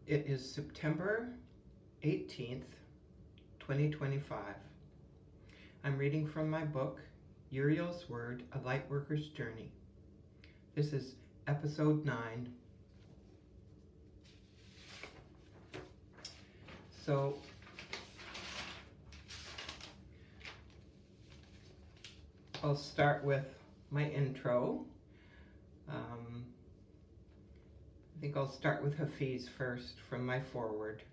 It is September 18th, 2025. I'm reading from my book, Uriel's Word, A Lightworker's Journey. This is episode 9. So, I'll start with my intro. I think I'll start with Hafiz first from my foreword.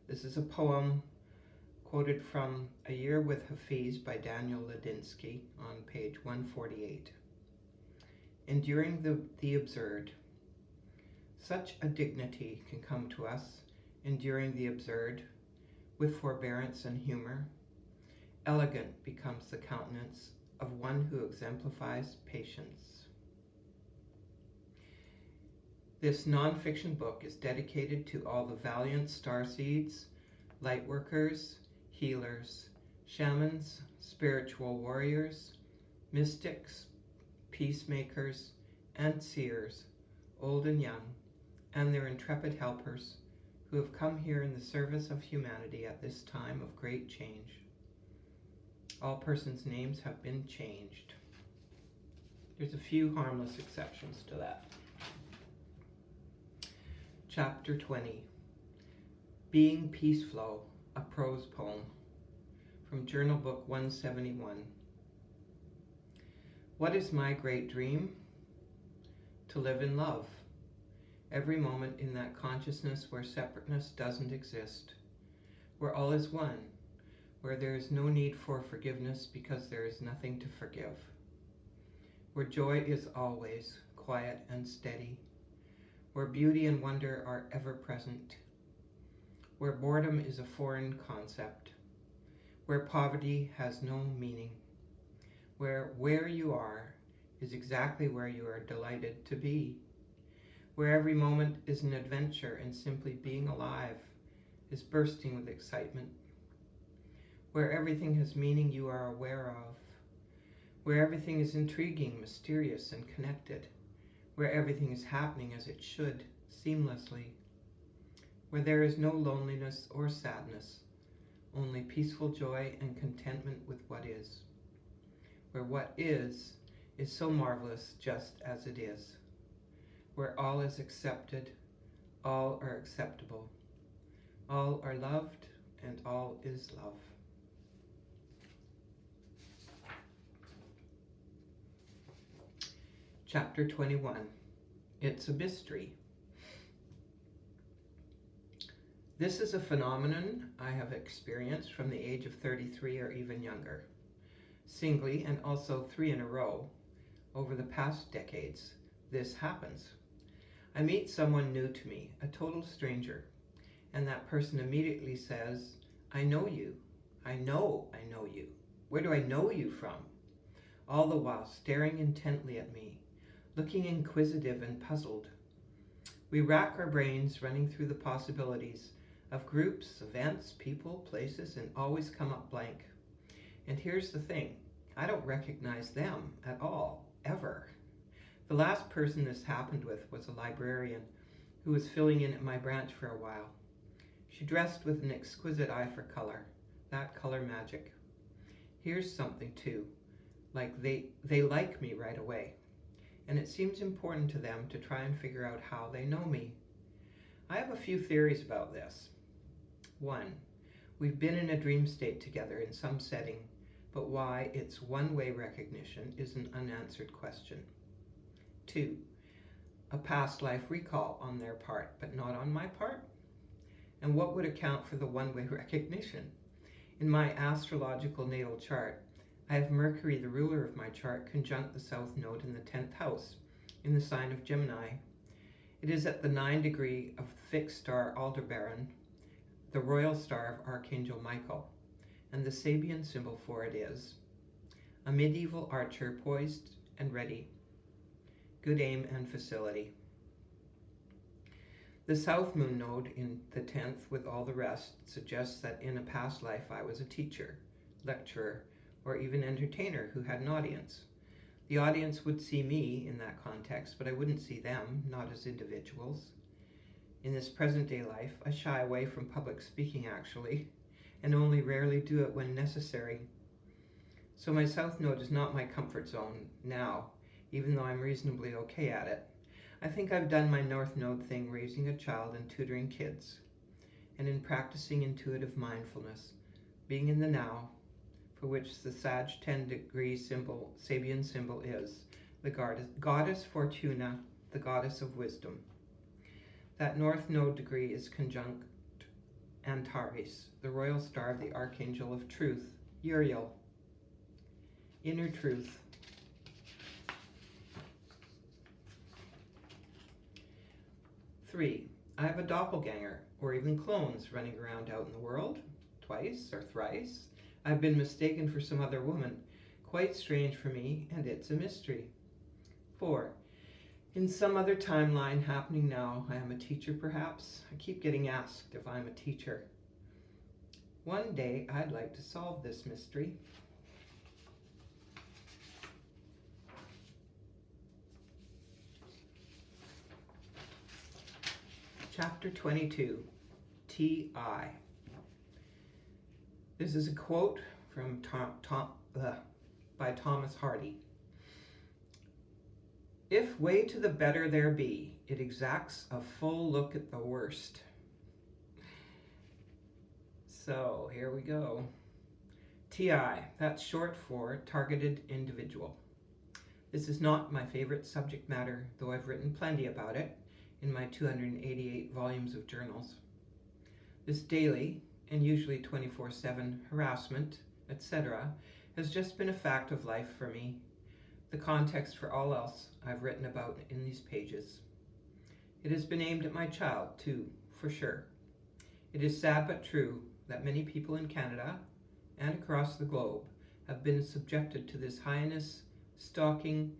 This is a poem quoted from A Year with Hafiz by Daniel Ladinsky on page 148. Enduring the absurd. Such a dignity can come to us, enduring the absurd, with forbearance and humor. Elegant becomes the countenance of one who exemplifies patience. This nonfiction book is dedicated to all the valiant starseeds, lightworkers, healers, shamans, spiritual warriors, mystics, peacemakers, and seers, old and young, and their intrepid helpers who have come here in the service of humanity at this time of great change. All persons' names have been changed. There's a few harmless exceptions to that. Chapter 20, Being Peace Flow, a prose poem, from Journal Book 171. What is my great dream? To live in love, every moment in that consciousness where separateness doesn't exist, where all is one, where there is no need for forgiveness because there is nothing to forgive, where joy is always quiet and steady, where beauty and wonder are ever present, where boredom is a foreign concept, where poverty has no meaning, where you are is exactly where you are delighted to be, where every moment is an adventure and simply being alive is bursting with excitement, where everything has meaning you are aware of, where everything is intriguing, mysterious, and connected, where everything is happening as it should, seamlessly, where there is no loneliness or sadness, only peaceful joy and contentment with what is, where what is so marvelous just as it is, where all is accepted, all are acceptable, all are loved, and all is love. Chapter 21. It's a mystery. This is a phenomenon I have experienced from the age of 33 or even younger, singly and also 3 in a row. Over the past decades, this happens. I meet someone new to me, a total stranger, and that person immediately says, I know you. I know you. Where do I know you from? All the while staring intently at me, looking inquisitive and puzzled. We rack our brains running through the possibilities of groups, events, people, places, and always come up blank. And here's the thing, I don't recognize them at all, ever. The last person this happened with was a librarian who was filling in at my branch for a while. She dressed with an exquisite eye for color, that color magic. Here's something too, like they like me right away. And it seems important to them to try and figure out how they know me. I have a few theories about this. 1, we've been in a dream state together in some setting, but why it's one-way recognition is an unanswered question. 2, a past life recall on their part, but not on my part? And what would account for the one-way recognition? In my astrological natal chart, I have Mercury, the ruler of my chart, conjunct the south node in the 10th house, in the sign of Gemini. It is at the 9 degree of the fixed star Aldebaran, the royal star of Archangel Michael, and the Sabian symbol for it is a medieval archer poised and ready, good aim and facility. The south moon node in the 10th, with all the rest, suggests that in a past life I was a teacher, lecturer, or even entertainer who had an audience. The audience would see me in that context, but I wouldn't see them, not as individuals. In this present day life, I shy away from public speaking actually, and only rarely do it when necessary. So my South Node is not my comfort zone now, even though I'm reasonably okay at it. I think I've done my North Node thing raising a child and tutoring kids, and in practicing intuitive mindfulness, being in the now, for which the Sag 10 degree symbol, Sabian symbol is, the goddess Fortuna, the goddess of wisdom. That North Node degree is conjunct Antares, the royal star of the Archangel of Truth, Uriel. Inner truth. Three, I have a doppelganger, or even clones, running around out in the world. Twice or thrice. I've been mistaken for some other woman. Quite strange for me, and it's a mystery. 4. In some other timeline happening now, I am a teacher perhaps. I keep getting asked if I'm a teacher. One day, I'd like to solve this mystery. Chapter 22, T.I. This is a quote from by Thomas Hardy. If way to the better there be, it exacts a full look at the worst. So here we go. TI, that's short for targeted individual. This is not my favorite subject matter, though I've written plenty about it in my 288 volumes of journals. This daily, and usually 24/7 harassment, etc., has just been a fact of life for me, the context for all else I've written about in these pages. It has been aimed at my child, too, for sure. It is sad but true that many people in Canada and across the globe have been subjected to this heinous, stalking,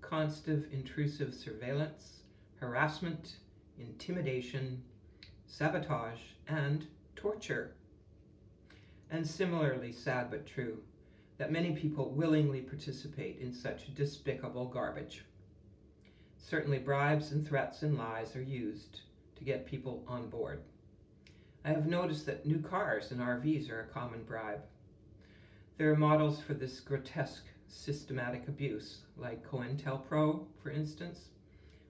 constant, intrusive surveillance, harassment, intimidation, sabotage, and torture. And similarly sad but true that many people willingly participate in such despicable garbage. Certainly bribes and threats and lies are used to get people on board. I have noticed that new cars and RVs are a common bribe. There are models for this grotesque systematic abuse, like COINTELPRO, for instance,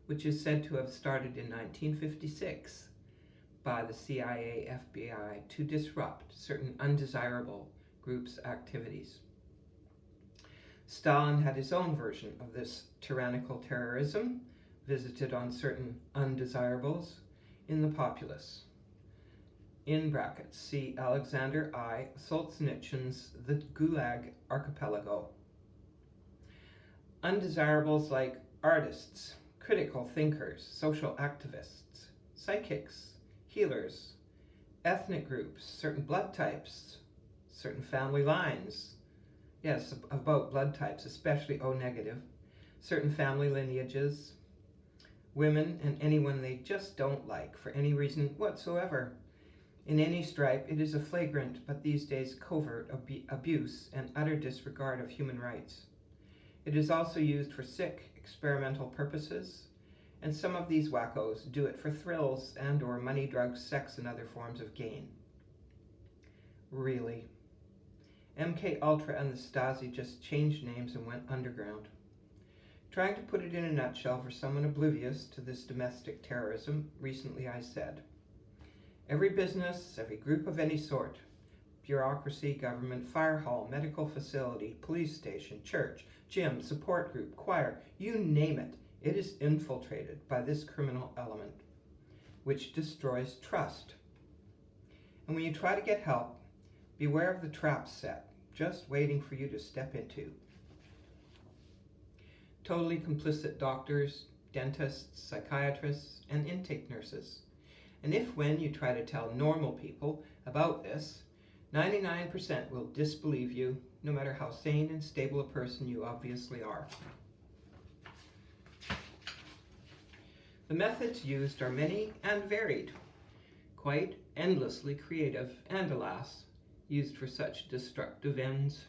which is said to have started in 1956 by the CIA, FBI to disrupt certain undesirable groups' activities. Stalin had his own version of this tyrannical terrorism visited on certain undesirables in the populace. In brackets, see Alexander I. Solzhenitsyn's The Gulag Archipelago. Undesirables like artists, critical thinkers, social activists, psychics, healers, ethnic groups, certain blood types, certain family lines. Yes, about blood types, especially O negative, certain family lineages, women, and anyone they just don't like for any reason whatsoever. In any stripe, it is a flagrant, but these days covert abuse and utter disregard of human rights. It is also used for sick, experimental purposes, and some of these wackos do it for thrills and or money, drugs, sex, and other forms of gain. Really. MK Ultra and the Stasi just changed names and went underground. Trying to put it in a nutshell for someone oblivious to this domestic terrorism, recently I said, every business, every group of any sort, bureaucracy, government, fire hall, medical facility, police station, church, gym, support group, choir, you name it, it is infiltrated by this criminal element, which destroys trust. And when you try to get help, beware of the traps set, just waiting for you to step into. Totally complicit doctors, dentists, psychiatrists, and intake nurses. And if when you try to tell normal people about this, 99% will disbelieve you, no matter how sane and stable a person you obviously are. The methods used are many and varied, quite endlessly creative, and alas, used for such destructive ends.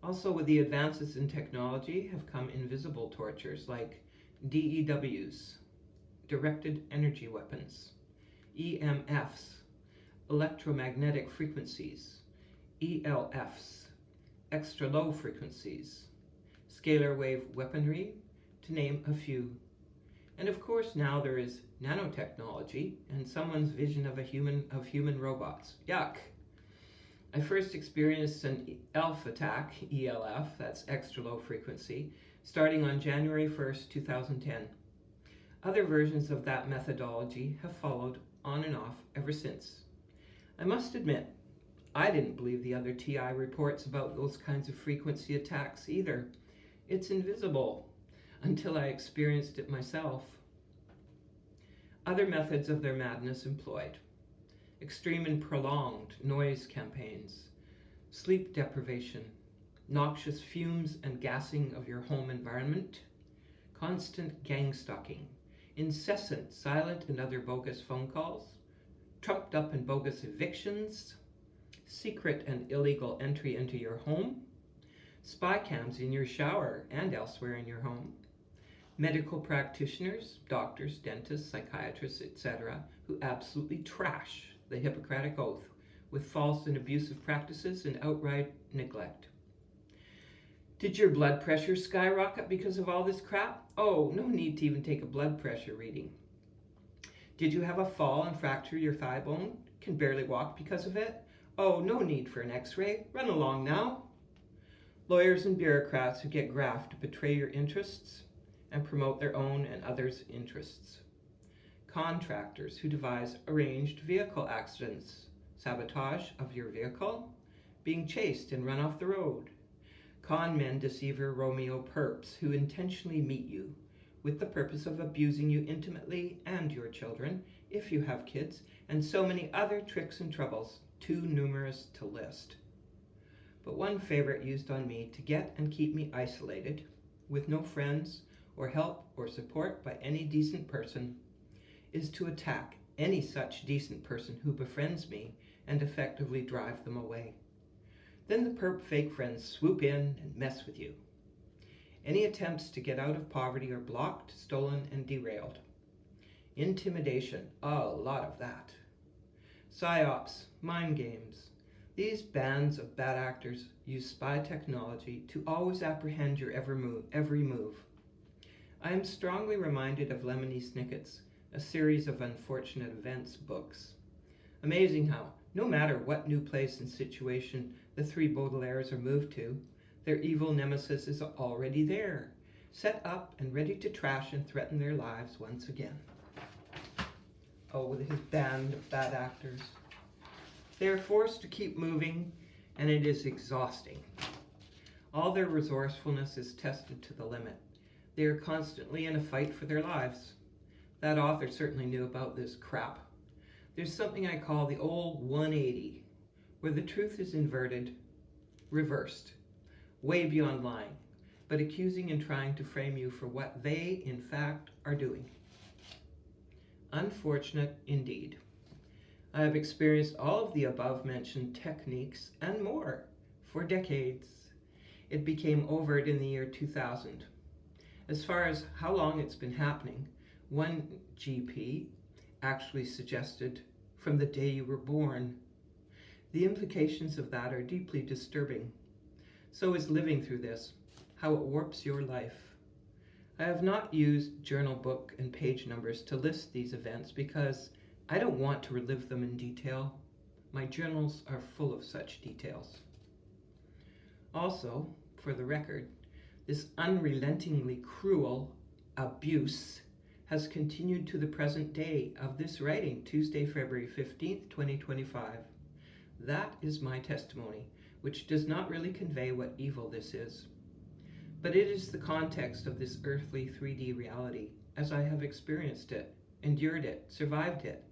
Also, with the advances in technology have come invisible tortures like DEWs, directed energy weapons, EMFs, electromagnetic frequencies, ELFs, extra low frequencies, scalar wave weaponry, to name a few. And of course now there is nanotechnology and someone's vision of human robots. Yuck! I first experienced an ELF attack, ELF, that's extra low frequency, starting on January 1st, 2010. Other versions of that methodology have followed on and off ever since. I must admit, I didn't believe the other TI reports about those kinds of frequency attacks either. It's invisible, until I experienced it myself. Other methods of their madness employed: extreme and prolonged noise campaigns, sleep deprivation, noxious fumes and gassing of your home environment, constant gang stalking, incessant silent and other bogus phone calls, trumped up and bogus evictions, secret and illegal entry into your home, spy cams in your shower and elsewhere in your home, medical practitioners, doctors, dentists, psychiatrists, etc., who absolutely trash the Hippocratic Oath with false and abusive practices and outright neglect. Did your blood pressure skyrocket because of all this crap? Oh, no need to even take a blood pressure reading. Did you have a fall and fracture your thigh bone? Can barely walk because of it? Oh, no need for an x-ray. Run along now. Lawyers and bureaucrats who get graft to betray your interests and promote their own and others' interests. Contractors who devise arranged vehicle accidents, sabotage of your vehicle, being chased and run off the road. Con men, deceiver, Romeo perps who intentionally meet you with the purpose of abusing you intimately and your children, if you have kids, and so many other tricks and troubles, too numerous to list. But one favorite used on me to get and keep me isolated, with no friends or help or support by any decent person, is to attack any such decent person who befriends me and effectively drive them away. Then the perp fake friends swoop in and mess with you. Any attempts to get out of poverty are blocked, stolen, and derailed. Intimidation, a lot of that. Psyops, mind games. These bands of bad actors use spy technology to always apprehend your every move. I am strongly reminded of Lemony Snicket's A Series of Unfortunate Events books. Amazing how, no matter what new place and situation the three Baudelaires are moved to, their evil nemesis is already there, set up and ready to trash and threaten their lives once again. Oh, with his band of bad actors. They are forced to keep moving, and it is exhausting. All their resourcefulness is tested to the limit. They are constantly in a fight for their lives. That author certainly knew about this crap. There's something I call the old 180, where the truth is inverted, reversed, way beyond lying, but accusing and trying to frame you for what they, in fact, are doing. Unfortunate indeed. I have experienced all of the above-mentioned techniques and more for decades. It became overt in the year 2000. As far as how long it's been happening, one GP actually suggested from the day you were born. The implications of that are deeply disturbing. So is living through this, how it warps your life. I have not used journal book and page numbers to list these events because I don't want to relive them in detail. My journals are full of such details. Also, for the record, this unrelentingly cruel abuse has continued to the present day of this writing, Tuesday, February 15th, 2025. That is my testimony, which does not really convey what evil this is. But it is the context of this earthly 3D reality, as I have experienced it, endured it, survived it,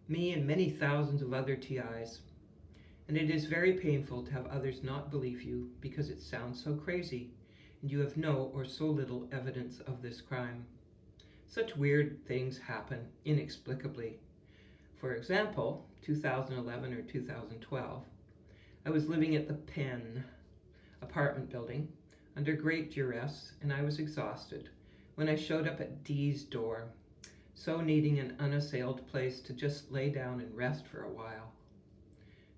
me and many thousands of other TIs. And it is very painful to have others not believe you because it sounds so crazy, and you have no or so little evidence of this crime. Such weird things happen inexplicably. For example, 2011 or 2012, I was living at the Penn apartment building under great duress, and I was exhausted when I showed up at Dee's door, so needing an unassailed place to just lay down and rest for a while.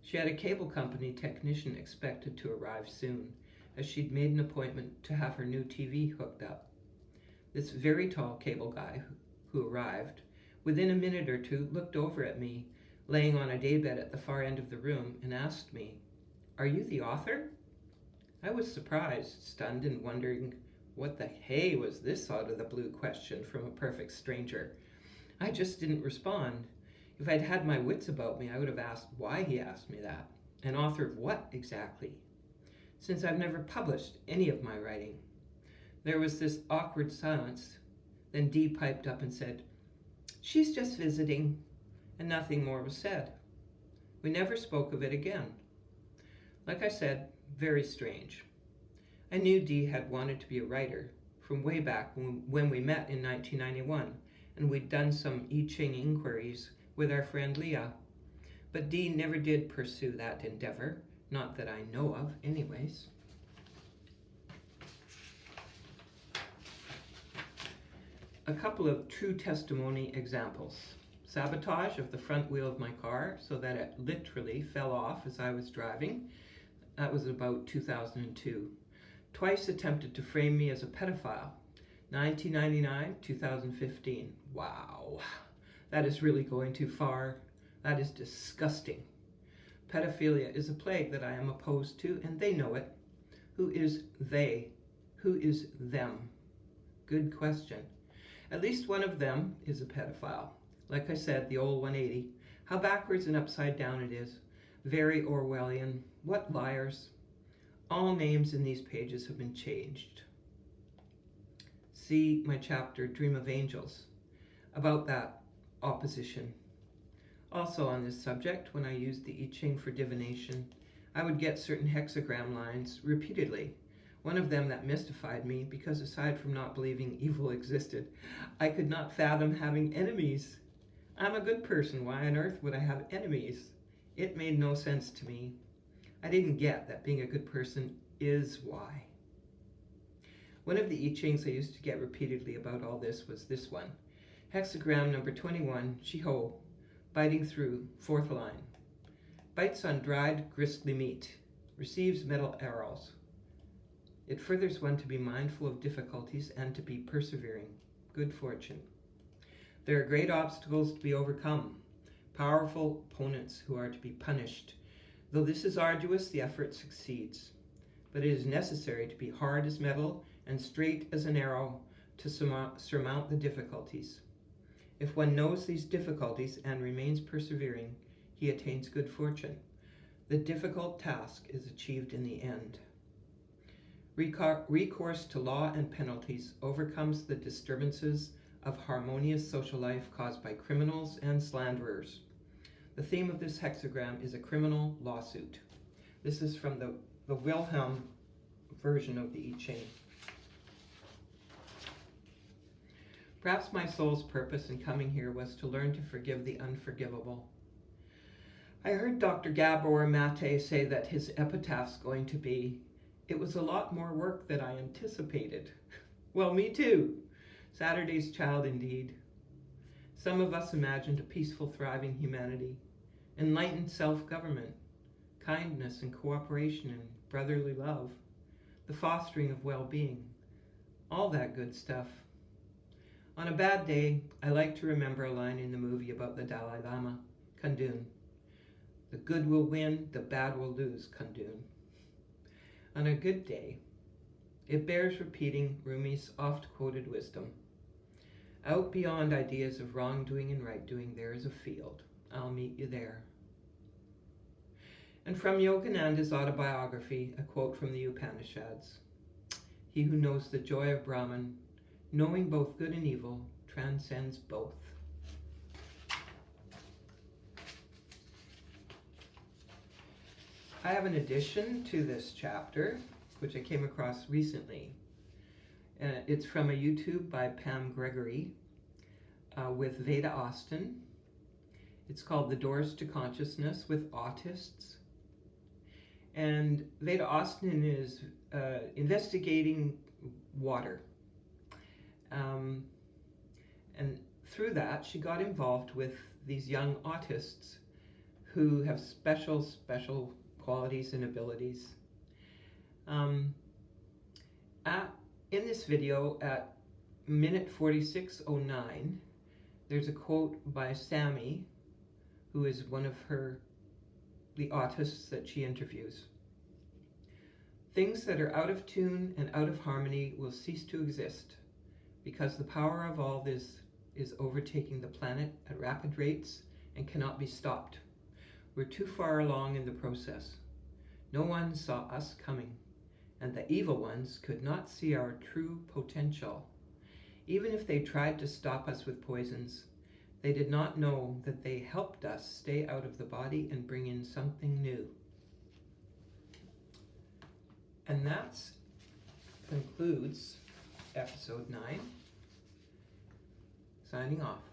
She had a cable company technician expected to arrive soon, as she'd made an appointment to have her new TV hooked up. This very tall cable guy who arrived, within a minute or two, looked over at me, laying on a daybed at the far end of the room, and asked me, "Are you the author?" I was surprised, stunned, and wondering what the hey was this out of the blue question from a perfect stranger. I just didn't respond. If I'd had my wits about me, I would have asked why he asked me that, and author of what exactly, since I've never published any of my writing. There was this awkward silence. Then Dee piped up and said, "She's just visiting," and nothing more was said. We never spoke of it again. Like I said, very strange. I knew Dee had wanted to be a writer from way back when we met in 1991, and we'd done some I Ching inquiries with our friend Leah. But Dee never did pursue that endeavor, not that I know of anyways. A couple of true testimony examples. Sabotage of the front wheel of my car so that it literally fell off as I was driving. That was about 2002. Twice attempted to frame me as a pedophile. 1999, 2015. Wow, that is really going too far. That is disgusting. Pedophilia is a plague that I am opposed to, and they know it. Who is they? Who is them? Good question. At least one of them is a pedophile. Like I said, the old 180. How backwards and upside down it is. Very Orwellian. What liars. All names in these pages have been changed. See my chapter, Dream of Angels, about that opposition. Also on this subject, when I used the I Ching for divination, I would get certain hexagram lines repeatedly. One of them that mystified me, because aside from not believing evil existed, I could not fathom having enemies. I'm a good person, why on earth would I have enemies? It made no sense to me. I didn't get that being a good person is why. One of the I Chings I used to get repeatedly about all this was this one. Hexagram number 21, Shiho, biting through, fourth line. Bites on dried, gristly meat, receives metal arrows. It furthers one to be mindful of difficulties and to be persevering. Good fortune. There are great obstacles to be overcome, powerful opponents who are to be punished. Though this is arduous, the effort succeeds. But it is necessary to be hard as metal and straight as an arrow to surmount the difficulties. If one knows these difficulties and remains persevering, he attains good fortune. The difficult task is achieved in the end. Recourse to law and penalties overcomes the disturbances of harmonious social life caused by criminals and slanderers. The theme of this hexagram is a criminal lawsuit. This is from the Wilhelm version of the I Ching. Perhaps my soul's purpose in coming here was to learn to forgive the unforgivable. I heard Dr. Gabor Mate say that his epitaph's going to be, "It was a lot more work than I anticipated." Well, me too. Saturday's child indeed. Some of us imagined a peaceful, thriving humanity, enlightened self-government, kindness and cooperation and brotherly love, the fostering of well-being, all that good stuff. On a bad day, I like to remember a line in the movie about the Dalai Lama, Kundun. The good will win, the bad will lose, Kundun. On a good day, it bears repeating Rumi's oft-quoted wisdom. Out beyond ideas of wrongdoing and right-doing, there is a field. I'll meet you there. And from Yogananda's autobiography, a quote from the Upanishads. He who knows the joy of Brahman, knowing both good and evil, transcends both. I have an addition to this chapter, which I came across recently. It's from a YouTube by Pam Gregory with Veda Austin. It's called The Doors to Consciousness with Autists. And Veda Austin is investigating water. And through that, she got involved with these young autists who have special qualities and abilities. In this video, at minute 46:09, there's a quote by Sammy, who is one of the autists that she interviews. Things that are out of tune and out of harmony will cease to exist, because the power of all this is overtaking the planet at rapid rates and cannot be stopped. We're too far along in the process. No one saw us coming, and the evil ones could not see our true potential. Even if they tried to stop us with poisons, they did not know that they helped us stay out of the body and bring in something new. And that concludes episode 9. Signing off.